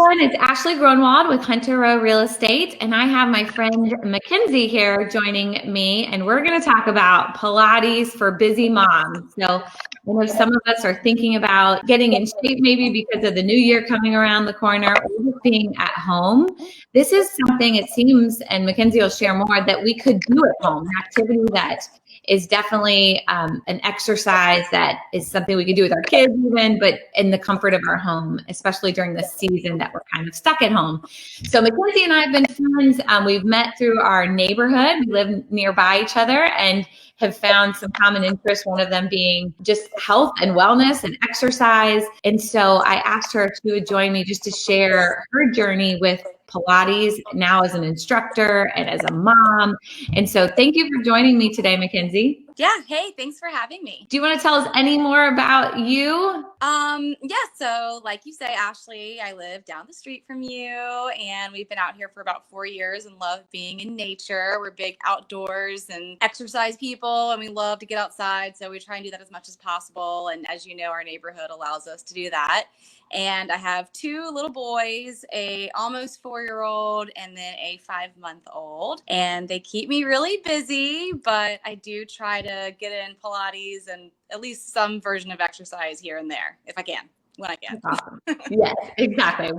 everyone. It's Ashley Gronewald with Hunter Row Real Estate, and I have my friend Mackenzie here joining me, and we're going to talk about Pilates for busy moms. So I know some of us are thinking about getting in shape maybe because of the new year coming around the corner, or just being at home. This is something, it seems, and Mackenzie will share more, that we could do at home, an activity that is definitely an exercise that is something we could do with our kids even, but in the comfort of our home, especially during this season that we're kind of stuck at home. So Mackenzie and I have been friends. We've met through our neighborhood. We live nearby each other and have found some common interests, one of them being just health and wellness and exercise. And so I asked her if she would join me just to share her journey with Pilates now as an instructor and as a mom. And so thank you for joining me today, Mackenzie. Yeah. Hey, thanks for having me. Do you want to tell us any more about you? Yeah. So like you say, Ashley, I live down the street from you, and we've been out here for about 4 years and love being in nature. We're big outdoors and exercise people, and we love to get outside. So we try and do that as much as possible. And as you know, our neighborhood allows us to do that. And I have 2 little boys, a almost 4-year-old and then a 5-month-old. And they keep me really busy, but I do try to get in Pilates and at least some version of exercise here and there if I can. When I can. Awesome. Yes, exactly.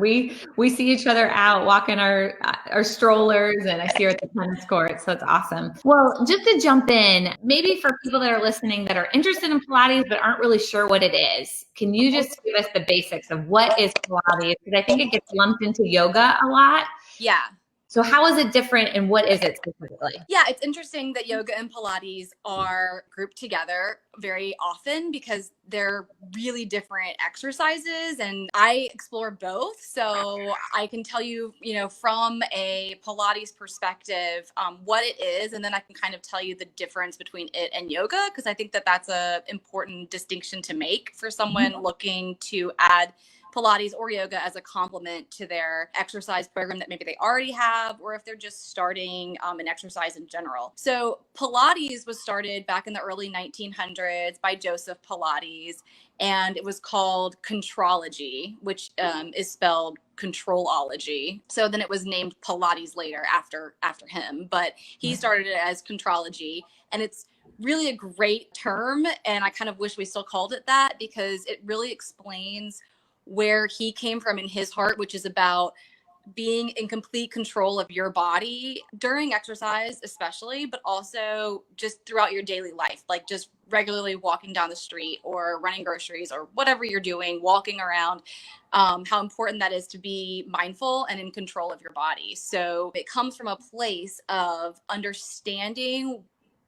We see each other out walking our strollers, and I see her at the tennis court. So it's awesome. Well, just to jump in, maybe for people that are listening that are interested in Pilates but aren't really sure what it is, can you just give us the basics of what is Pilates? Because I think it gets lumped into yoga a lot. Yeah. So how is it different and what is it specifically? Yeah, it's interesting that yoga and Pilates are grouped together very often because they're really different exercises, and I explore both. So I can tell you, from a Pilates perspective, what it is, and then I can kind of tell you the difference between it and yoga, because I think that that's a important distinction to make for someone looking to add Pilates or yoga as a complement to their exercise program that maybe they already have, or if they're just starting an exercise in general. So Pilates was started back in the early 1900s by Joseph Pilates, and it was called Contrology, which is spelled controlology. So then it was named Pilates later after him, but he started it as Contrology, and it's really a great term. And I kind of wish we still called it that, because it really explains where he came from in his heart, which is about being in complete control of your body during exercise, especially, but also just throughout your daily life, like just regularly walking down the street or running groceries or whatever you're doing, walking around, how important that is to be mindful and in control of your body. So it comes from a place of understanding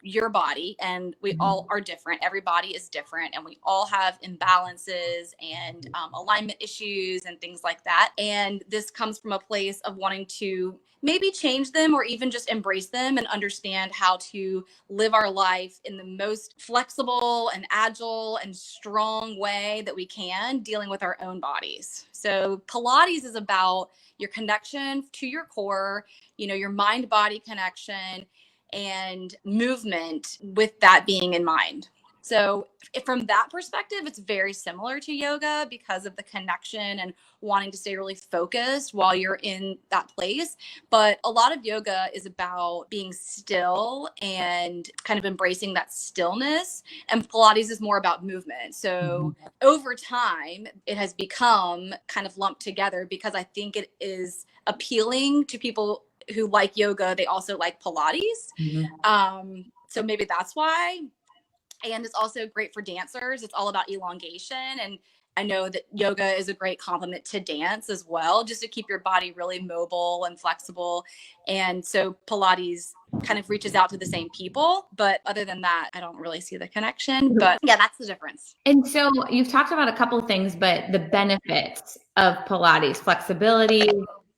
your body, and we all are different. Every body is different, and we all have imbalances and alignment issues and things like that. And this comes from a place of wanting to maybe change them or even just embrace them and understand how to live our life in the most flexible and agile and strong way that we can, dealing with our own bodies. So Pilates is about your connection to your core, your mind-body connection and movement, with that being in mind. So from that perspective, it's very similar to yoga because of the connection and wanting to stay really focused while you're in that place. But a lot of yoga is about being still and kind of embracing that stillness. And Pilates is more about movement. So over time, it has become kind of lumped together because I think it is appealing to people who like yoga. They also like Pilates. So maybe that's why. And it's also great for dancers. It's all about elongation. And I know that yoga is a great complement to dance as well, just to keep your body really mobile and flexible. And so Pilates kind of reaches out to the same people. But other than that, I don't really see the connection. But yeah, that's the difference. And so you've talked about a couple of things, but the benefits of Pilates: flexibility,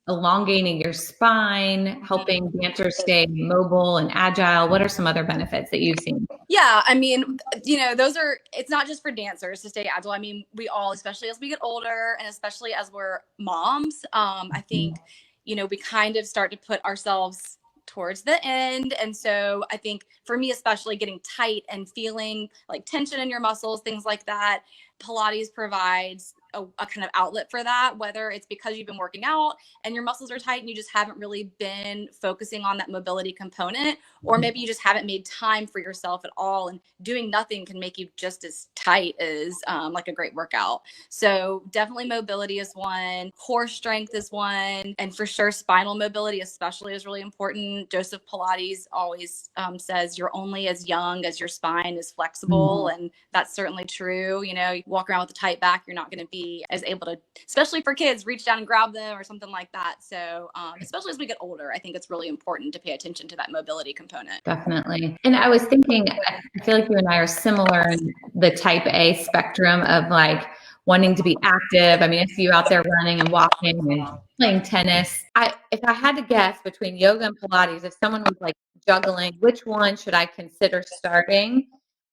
elongating your spine, helping dancers stay mobile and agile. What are some other benefits that you've seen? Yeah, I mean, it's not just for dancers to stay agile. I mean, we all, especially as we get older and especially as we're moms, I think, we kind of start to put ourselves towards the end. And so I think for me, especially getting tight and feeling like tension in your muscles, things like that, Pilates provides a kind of outlet for that, whether it's because you've been working out and your muscles are tight and you just haven't really been focusing on that mobility component, or maybe you just haven't made time for yourself at all, and doing nothing can make you just as tight as like a great workout. So definitely mobility is one, core strength is one, and for sure spinal mobility especially is really important. Joseph Pilates always says you're only as young as your spine is flexible, and that's certainly true. You know, you walk around with a tight back, you're not going to be as able to, especially for kids, reach down and grab them or something like that. So especially as we get older, I think it's really important to pay attention to that mobility component. Definitely. And I was thinking, I feel like you and I are similar in the type A spectrum of like wanting to be active. I mean, I see you out there running and walking and playing tennis. If I had to guess between yoga and Pilates, if someone was like juggling, which one should I consider starting?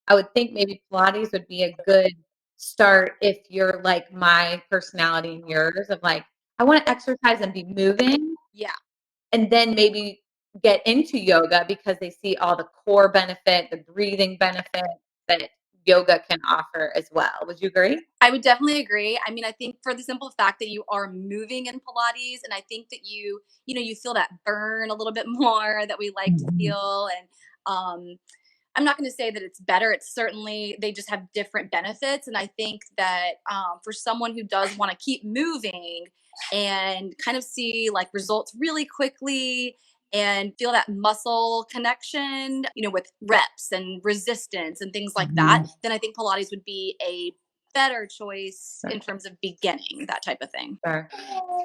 I would think maybe Pilates would be a good start if you're like my personality and yours of like, I want to exercise and be moving. Yeah. And then maybe get into yoga because they see all the core benefit, the breathing benefit that yoga can offer as well. Would you agree? I would definitely agree. I mean, I think for the simple fact that you are moving in Pilates, and I think that you feel that burn a little bit more that we like to feel. And I'm not going to say that it's better. It's certainly, they just have different benefits. And I think that for someone who does want to keep moving and kind of see like results really quickly and feel that muscle connection, with reps and resistance and things like that, then I think Pilates would be a better choice in terms of beginning that type of thing. Sure.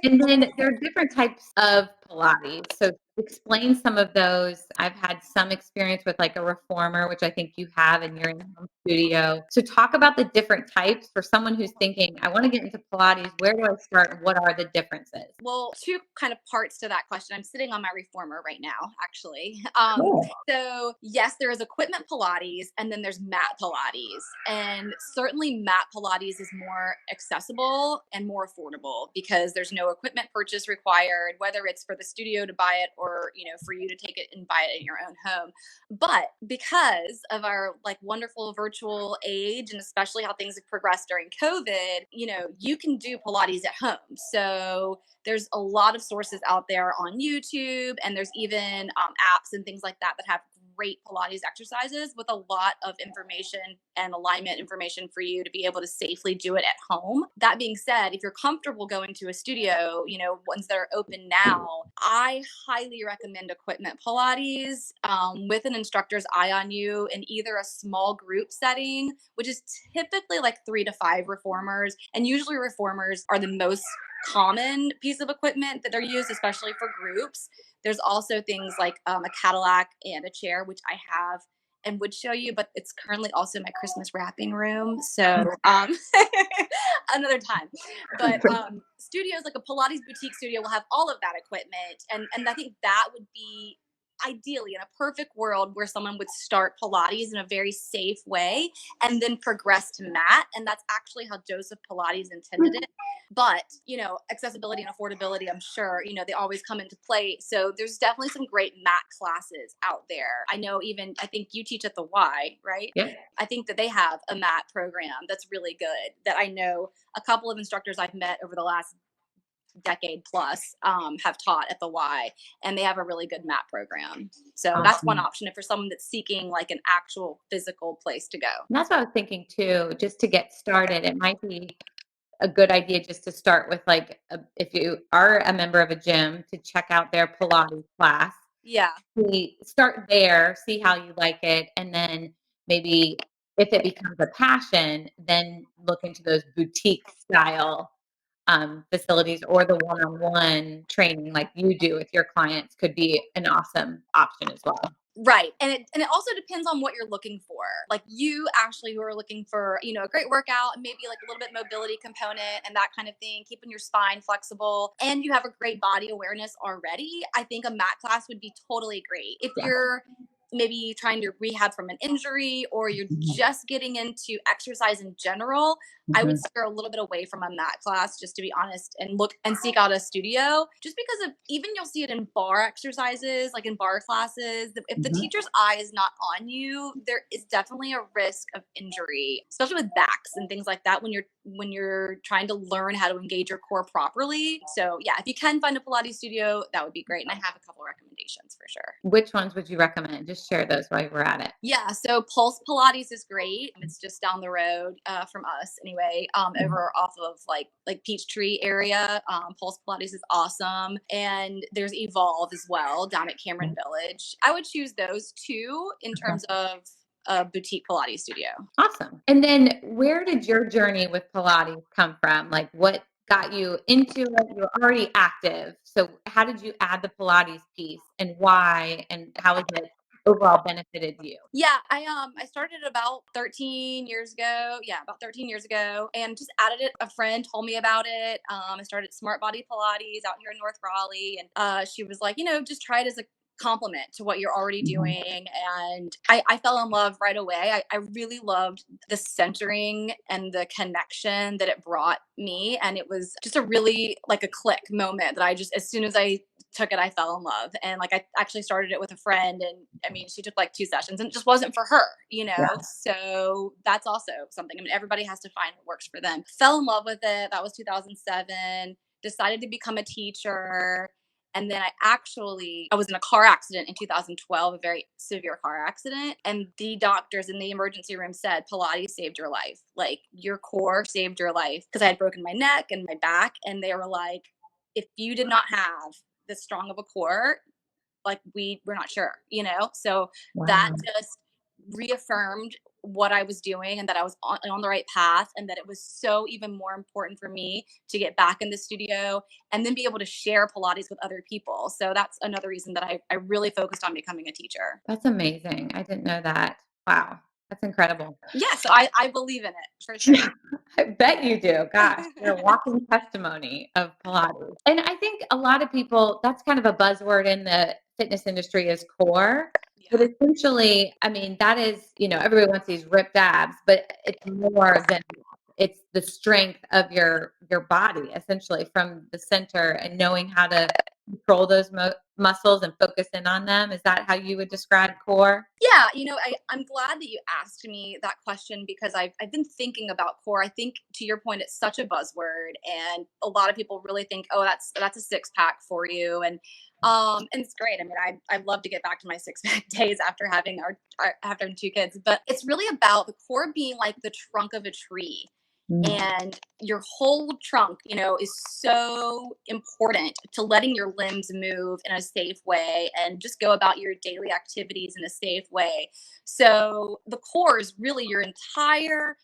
And then there are different types of Pilates. So explain some of those. I've had some experience with like a reformer, which I think you have in your in-home studio. So talk about the different types for someone who's thinking, I want to get into Pilates. Where do I start? And what are the differences? Well, two kind of parts to that question. I'm sitting on my reformer right now, actually. Cool. So yes, there is equipment Pilates and then there's mat Pilates. And certainly mat Pilates is more accessible and more affordable because there's no equipment purchase required, whether it's for the studio to buy it or, for you to take it and buy it in your own home. But because of our like wonderful virtual age, and especially how things have progressed during COVID, you can do Pilates at home. So there's a lot of sources out there on YouTube, and there's even apps and things like that have great Pilates exercises with a lot of information and alignment information for you to be able to safely do it at home. That being said, if you're comfortable going to a studio, ones that are open now, I highly recommend equipment Pilates with an instructor's eye on you in either a small group setting, which is typically like 3 to 5 reformers. And usually reformers are the most common piece of equipment that they're used, especially for groups. There's also things like a Cadillac and a chair, which I have and would show you, but it's currently also my Christmas wrapping room. So another time. But studios like a Pilates boutique studio will have all of that equipment. And I think that would be ideally in a perfect world where someone would start Pilates in a very safe way and then progress to mat. And that's actually how Joseph Pilates intended it. But, accessibility and affordability, I'm sure, they always come into play. So there's definitely some great mat classes out there. I think you teach at the Y, right? Yeah. I think that they have a mat program that's really good that I know a couple of instructors I've met over the last decade plus have taught at the Y, and they have a really good mat program. So that's one option if for someone that's seeking like an actual physical place to go. And that's what I was thinking too, just to get started. It might be a good idea just to start with like, if you are a member of a gym, to check out their Pilates class. Yeah. Start there, see how you like it. And then maybe if it becomes a passion, then look into those boutique style facilities, or the one-on-one training like you do with your clients could be an awesome option as well. Right. And it also depends on what you're looking for. Like you actually who are looking for, a great workout, maybe like a little bit mobility component and that kind of thing, keeping your spine flexible, and you have a great body awareness already, I think a mat class would be totally great. If you're maybe trying to rehab from an injury, or you're just getting into exercise in general, I would Mhm. steer a little bit away from a mat class, just to be honest, and look and seek out a studio. Just because of, even you'll see it in bar exercises, like in bar classes. If the Mhm. teacher's eye is not on you, there is definitely a risk of injury, especially with backs and things like that when you're trying to learn how to engage your core properly. So yeah, if you can find a Pilates studio, that would be great. And I have a couple recommendations for sure. Which ones would you recommend? Just share those while we're at it. Yeah, so Pulse Pilates is great. It's just down the road from us, anyway. Mhm. Over off of like Peachtree area. Pulse Pilates is awesome, and there's Evolve as well down at Cameron Village. I would choose those two in Okay. terms of a boutique Pilates studio. Awesome. And then where did your journey with Pilates come from? Like what got you into it? You're already active. So how did you add the Pilates piece and why and how has it overall benefited you? Yeah, I started about 13 years ago. Yeah, about 13 years ago, and just added it. A friend told me about it. I started Smart Body Pilates out here in North Raleigh, and she was like, just try it as a compliment to what you're already Mhm. doing. And I fell in love right away. I really loved the centering and the connection that it brought me, and it was just a really like a click moment that I just, as soon as I took it, I fell in love. And like I actually started it with a friend, and I mean, she took like 2 sessions and it just wasn't for her. Yeah. So that's also something. I mean, everybody has to find what works for them. Fell in love with it. That was 2007. Decided to become a teacher. And then I was in a car accident in 2012, a very severe car accident. And the doctors in the emergency room said, Pilates saved your life. Like your core saved your life. Because I had broken my neck and my back. And they were like, if you did not have this strong of a core, like we're not sure. So that Wow. just reaffirmed what I was doing, and that I was on the right path, and that it was so even more important for me to get back in the studio and then be able to share Pilates with other people. So that's another reason that I really focused on becoming a teacher. That's amazing. I didn't know that. Wow. That's incredible. Yeah, so I believe in it for sure. Yeah, I bet you do. Gosh, you're a walking testimony of Pilates. And I think a lot of people, that's kind of a buzzword in the fitness industry is core. But Yeah. essentially, I mean, that is, everybody wants these ripped abs, but it's more than it's the strength of your body essentially from the center and knowing how to control those muscles and focus in on them. Is that how you would describe core? Yeah, I'm glad that you asked me that question, because I've been thinking about core. I think, to your point, it's such a buzzword, and a lot of people really think, oh, that's a six pack for you, and it's great. I mean, I'd love to get back to my six pack days after after having two kids, but it's really about the core being like the trunk of a tree, Mm. and your whole trunk is so important to letting your limbs move in a safe way and just go about your daily activities in a safe way. So the core is really your entire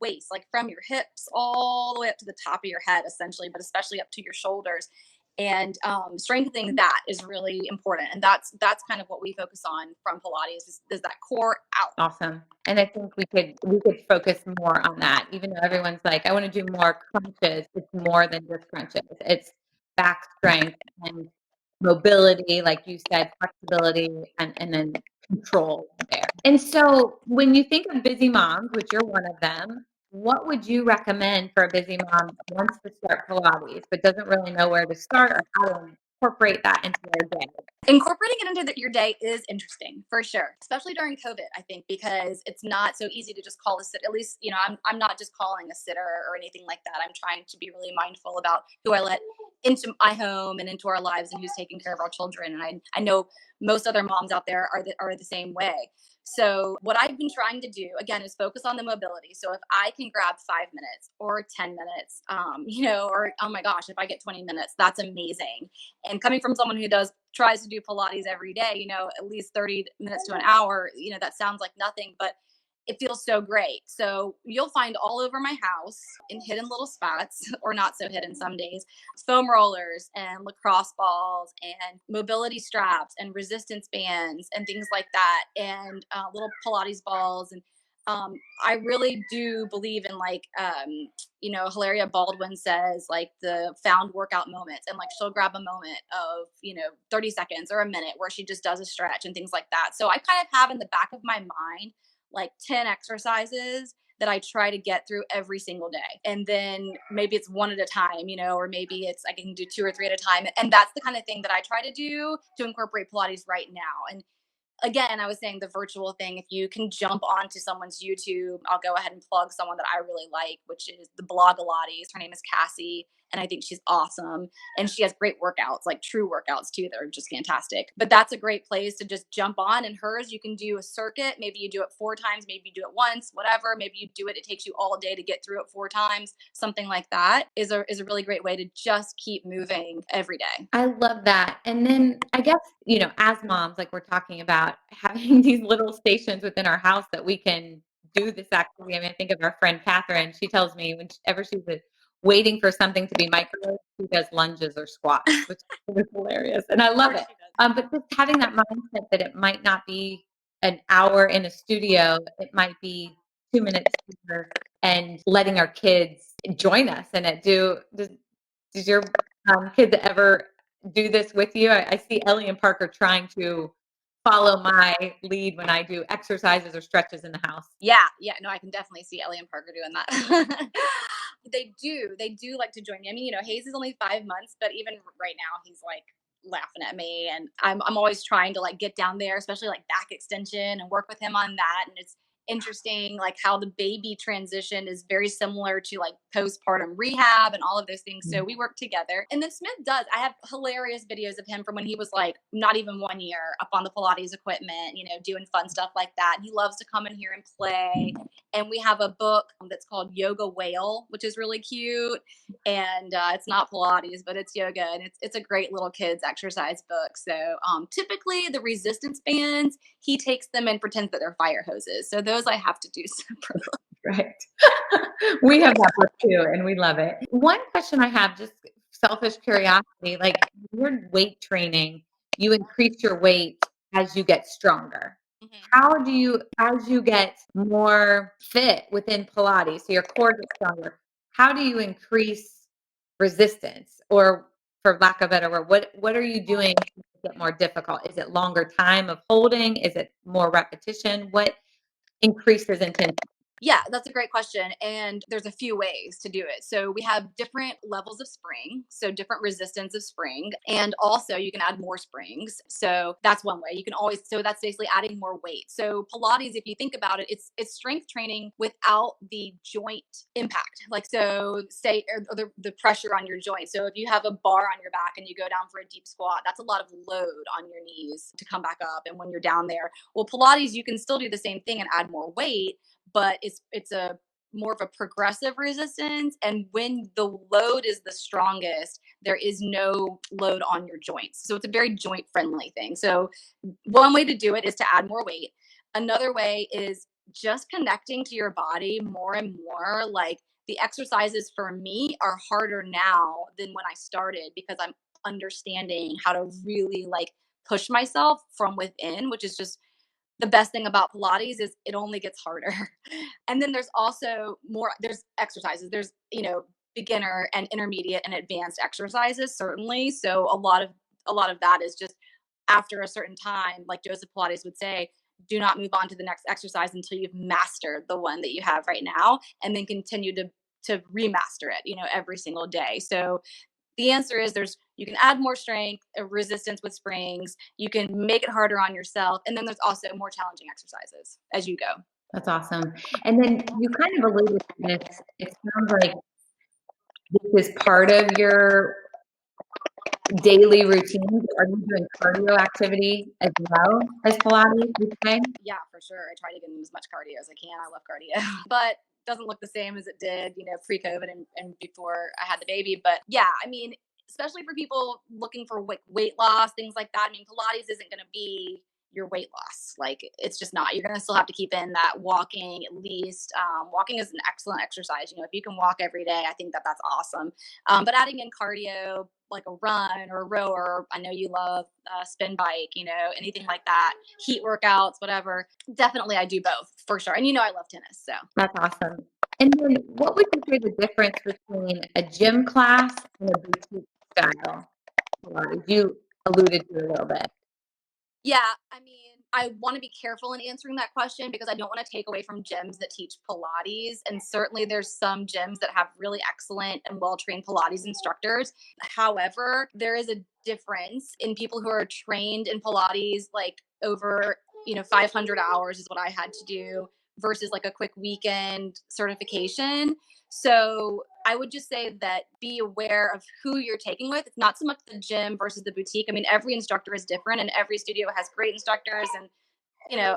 waist, like from your hips all the way up to the top of your head, essentially, but especially up to your shoulders. And strengthening that is really important, and that's kind of what we focus on from Pilates, is that core out. Awesome. And I think we could focus more on that. Even though everyone's like, I want to do more crunches, it's more than just crunches. It's back strength and mobility, like you said, flexibility and then control there. And so when you think of busy moms, which you're one of them, what would you recommend for a busy mom who wants to start Pilates but doesn't really know where to start or how to incorporate that into their day? Incorporating it into your day is interesting for sure, especially during COVID, I think, because it's not so easy to just call a sitter. At least, I'm not just calling a sitter or anything like that. I'm trying to be really mindful about who I let into my home and into our lives, and who's taking care of our children. And I know most other moms out there are the same way. So what I've been trying to do again is focus on the mobility. So if I can grab 5 minutes or 10 minutes, or oh my gosh, if I get 20 minutes, that's amazing. And coming from someone who tries to do Pilates every day, at least 30 minutes to an hour, that sounds like nothing, but it feels so great. So you'll find all over my house, in hidden little spots, or not so hidden some days, foam rollers and lacrosse balls and mobility straps and resistance bands and things like that, and little Pilates balls. And I really do believe in like, Hilaria Baldwin says like the found workout moments, and like she'll grab a moment of 30 seconds or a minute where she just does a stretch and things like that. So I kind of have in the back of my mind like 10 exercises that I try to get through every single day. And then maybe it's one at a time, or maybe it's I can do two or three at a time. And that's the kind of thing that I try to do to incorporate Pilates right now. And again, I was saying the virtual thing, if you can jump onto someone's YouTube, I'll go ahead and plug someone that I really like, which is the Blogilates. Her name is Cassie, and I think she's awesome. And she has great workouts, like true workouts too, that are just fantastic. But that's a great place to just jump on. And hers, you can do a circuit. Maybe you do it 4 times, maybe you do it once, whatever. Maybe you do it, it takes you all day to get through it 4 times. Something like that is a really great way to just keep moving every day. I love that. And then I guess, as moms, like we're talking about having these little stations within our house that we can do this activity. I mean, I think of our friend Catherine. She tells me whenever she's waiting for something to be microwaved, she does lunges or squats, which is hilarious. And I love it. But just having that mindset that it might not be an hour in a studio, it might be 2 minutes here, and letting our kids join us in it. Does your kids ever do this with you? I see Ellie and Parker trying to follow my lead when I do exercises or stretches in the house. Yeah, yeah, no, I can definitely see Ellie and Parker doing that. They do like to join me. I mean, Hayes is only 5 months, but even right now, he's like laughing at me, and I'm always trying to like get down there, especially like back extension, and work with him on that. And it's interesting, like how the baby transition is very similar to like postpartum rehab and all of those things. So we work together. And then Smith does. I have hilarious videos of him from when he was like not even 1 year up on the Pilates equipment, doing fun stuff like that. And he loves to come in here and play. And we have a book that's called Yoga Whale, which is really cute. And it's not Pilates, but it's yoga, and it's a great little kids exercise book. So typically the resistance bands, he takes them and pretends that they're fire hoses. So those I have to do separately. Right. We have that book too, and we love it. One question I have, just selfish curiosity, like when you're weight training, you increase your weight as you get stronger. How do you, as you get more fit within Pilates, so your core gets stronger, how do you increase resistance? Or for lack of a better word, what are you doing to make it more difficult? Is it longer time of holding? Is it more repetition? What increases intensity? Yeah, that's a great question. And there's a few ways to do it. So we have different levels of spring, so different resistance of spring. And also you can add more springs. So that's one way. You can always, so that's basically adding more weight. So Pilates, if you think about it, it's strength training without the joint impact. Like, so say, or the pressure on your joint. So if you have a bar on your back and you go down for a deep squat, that's a lot of load on your knees to come back up. And when you're down there, well, Pilates, you can still do the same thing and add more weight, but it's a more of a progressive resistance. And when the load is the strongest, there is no load on your joints. So it's a very joint friendly thing. So one way to do it is to add more weight. Another way is just connecting to your body more and more. Like the exercises for me are harder now than when I started, because I'm understanding how to really like push myself from within, which is just the best thing about Pilates is it only gets harder. And then there's also there's exercises. There's, beginner and intermediate and advanced exercises, certainly. So a lot of that is just after a certain time, like Joseph Pilates would say, do not move on to the next exercise until you've mastered the one that you have right now, and then continue to remaster it, every single day. So the answer is you can add more strength, resistance with springs, you can make it harder on yourself, and then there's also more challenging exercises as you go. That's awesome. And then you kind of alluded to this. It sounds like this is part of your daily routine. Are you doing cardio activity as well as Pilates each day? Yeah, for sure. I try to get in as much cardio as I can. I love cardio, but doesn't look the same as it did, pre-COVID and before I had the baby. But yeah, I mean, especially for people looking for weight loss, things like that. I mean, Pilates isn't going to be your weight loss. Like it's just not. You're gonna still have to keep in that walking at least. Walking is an excellent exercise. If you can walk every day, I think that that's awesome. But adding in cardio, like a run or a rower, I know you love spin bike, anything like that, heat workouts, whatever. Definitely, I do both for sure. And I love tennis, so. That's awesome. And then what would you say the difference between a gym class and a boutique style Pilates? You alluded to it a little bit. Yeah, I mean, I want to be careful in answering that question because I don't want to take away from gyms that teach Pilates. And certainly there's some gyms that have really excellent and well trained Pilates instructors. However, there is a difference in people who are trained in Pilates, like over, 500 hours is what I had to do versus like a quick weekend certification. So I would just say that be aware of who you're taking with. It's not so much the gym versus the boutique. I mean, every instructor is different, and every studio has great instructors and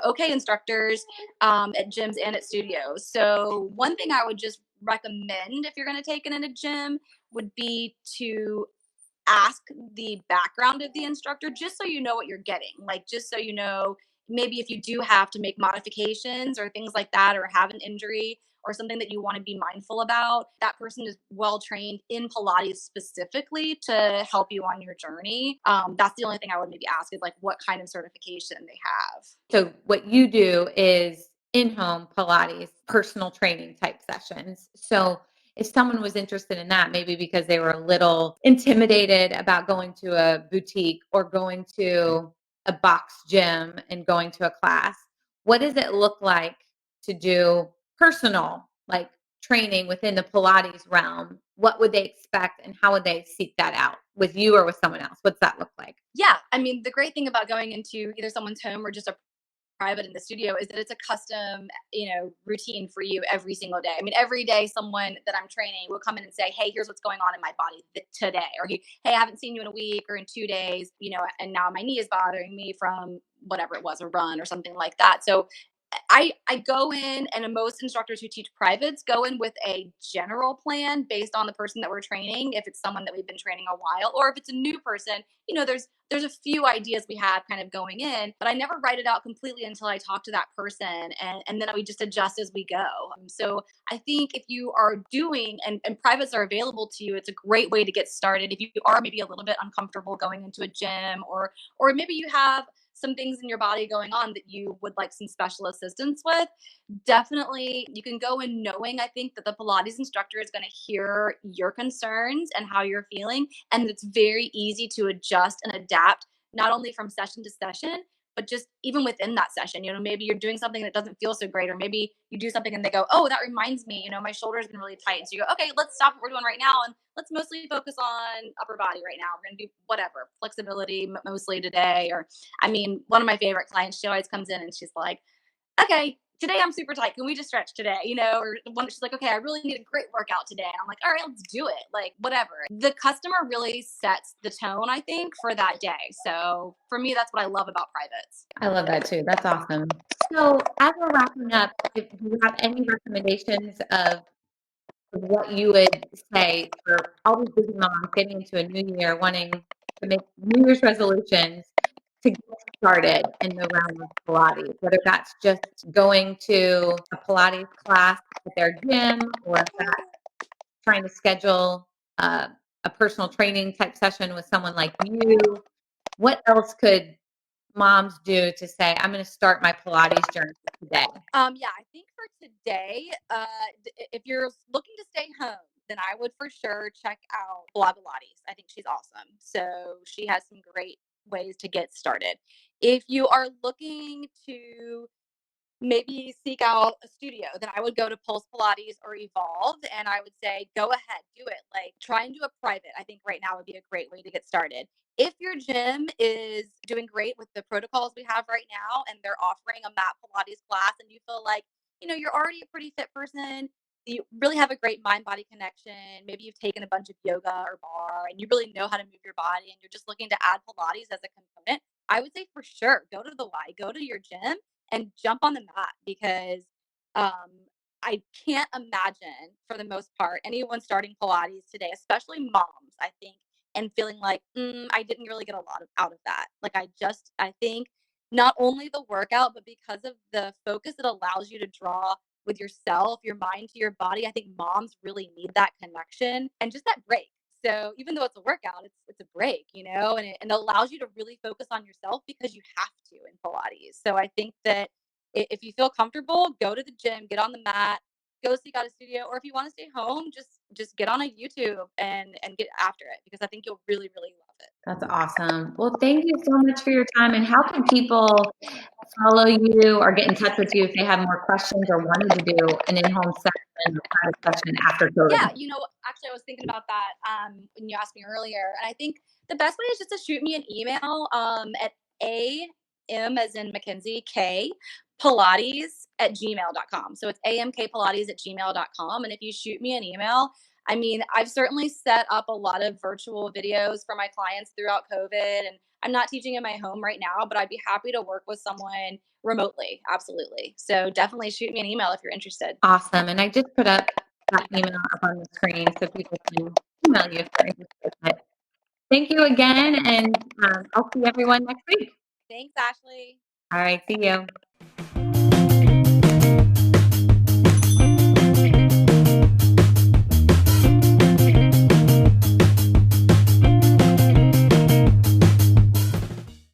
okay instructors at gyms and at studios. So one thing I would just recommend if you're going to take it in a gym would be to ask the background of the instructor just so you know what you're getting. Like, just so you know, maybe if you do have to make modifications or things like that, or have an injury or something that you want to be mindful about, that person is well trained in Pilates specifically to help you on your journey. That's the only thing I would maybe ask is like what kind of certification they have. So what you do is in-home Pilates, personal training type sessions. So if someone was interested in that, maybe because they were a little intimidated about going to a boutique or going to a box gym and going to a class, what does it look like to do personal, like training within the Pilates realm? What would they expect and how would they seek that out with you or with someone else? What's that look like? Yeah, I mean, the great thing about going into either someone's home or just a private in the studio is that it's a custom, routine for you every single day. I mean, every day someone that I'm training will come in and say, "Hey, here's what's going on in my body today," or "Hey, I haven't seen you in a week or in 2 days, and now my knee is bothering me from whatever it was, a run or something like that." So I go in, and most instructors who teach privates go in with a general plan based on the person that we're training. If it's someone that we've been training a while, or if it's a new person, there's a few ideas we have kind of going in, but I never write it out completely until I talk to that person, and then we just adjust as we go. So I think if you are doing and privates are available to you, it's a great way to get started. If you are maybe a little bit uncomfortable going into a gym, or maybe you have some things in your body going on that you would like some special assistance with, definitely you can go in knowing, I think, that the Pilates instructor is going to hear your concerns and how you're feeling, and it's very easy to adjust and adapt, not only from session to session, but just even within that session. Maybe you're doing something that doesn't feel so great, or maybe you do something and they go, "Oh, that reminds me, my shoulder's been really tight." And so you go, "Okay, let's stop what we're doing right now and let's mostly focus on upper body right now. We're going to do whatever, flexibility mostly today." Or, I mean, one of my favorite clients, she always comes in and she's like, "Okay, today I'm super tight. Can we just stretch today?" Or she's like, "Okay, I really need a great workout today." And I'm like, "All right, let's do it." Like, whatever. The customer really sets the tone, I think, for that day. So for me, that's what I love about privates. I love that too. That's awesome. So as we're wrapping up, do you have any recommendations of what you would say for all these busy moms getting into a new year, wanting to make New Year's resolutions to get started in the realm of Pilates, whether that's just going to a Pilates class at their gym or if that's trying to schedule a personal training type session with someone like you? What else could moms do to say, I'm going to start my Pilates journey today? Yeah, I think for today, if you're looking to stay home, then I would for sure check out Pilates. I think she's awesome. So she has some great ways to get started. If you are looking to maybe seek out a studio, then I would go to Pulse Pilates or Evolve, and I would say, go ahead, do it. Like, try and do a private. I think right now would be a great way to get started. If your gym is doing great with the protocols we have right now and they're offering a mat Pilates class, and you feel like, you're already a pretty fit person, you really have a great mind body connection, maybe you've taken a bunch of yoga or bar and you really know how to move your body and you're just looking to add Pilates as a component, I would say for sure go to the Y, go to your gym and jump on the mat, because um, I can't imagine, for the most part, anyone starting Pilates today, especially moms, I think, and feeling like, I didn't really get a lot out of that. Like, I think not only the workout, but because of the focus it allows you to draw with yourself, your mind to your body. I think moms really need that connection and just that break. So even though it's a workout, it's a break, and it allows you to really focus on yourself because you have to in Pilates. So I think that if you feel comfortable, go to the gym, get on the mat, go seek out a studio, or if you want to stay home, just get on a YouTube and get after it because I think you'll really, really love it. That's awesome. Well, thank you so much for your time. And how can people follow you or get in touch with you if they have more questions or wanted to do an in-home session or private session after COVID? Yeah, actually, I was thinking about that when you asked me earlier, and I think the best way is just to shoot me an email at am as in Mackenzie K Pilates at gmail.com. So it's amkpilates at gmail.com. And if you shoot me an email, I mean, I've certainly set up a lot of virtual videos for my clients throughout COVID, and I'm not teaching in my home right now, but I'd be happy to work with someone remotely. Absolutely. So definitely shoot me an email if you're interested. Awesome. And I just put up that email up on the screen so people can email you if they're interested. But thank you again. And I'll see everyone next week. Thanks, Ashley. All right. See you.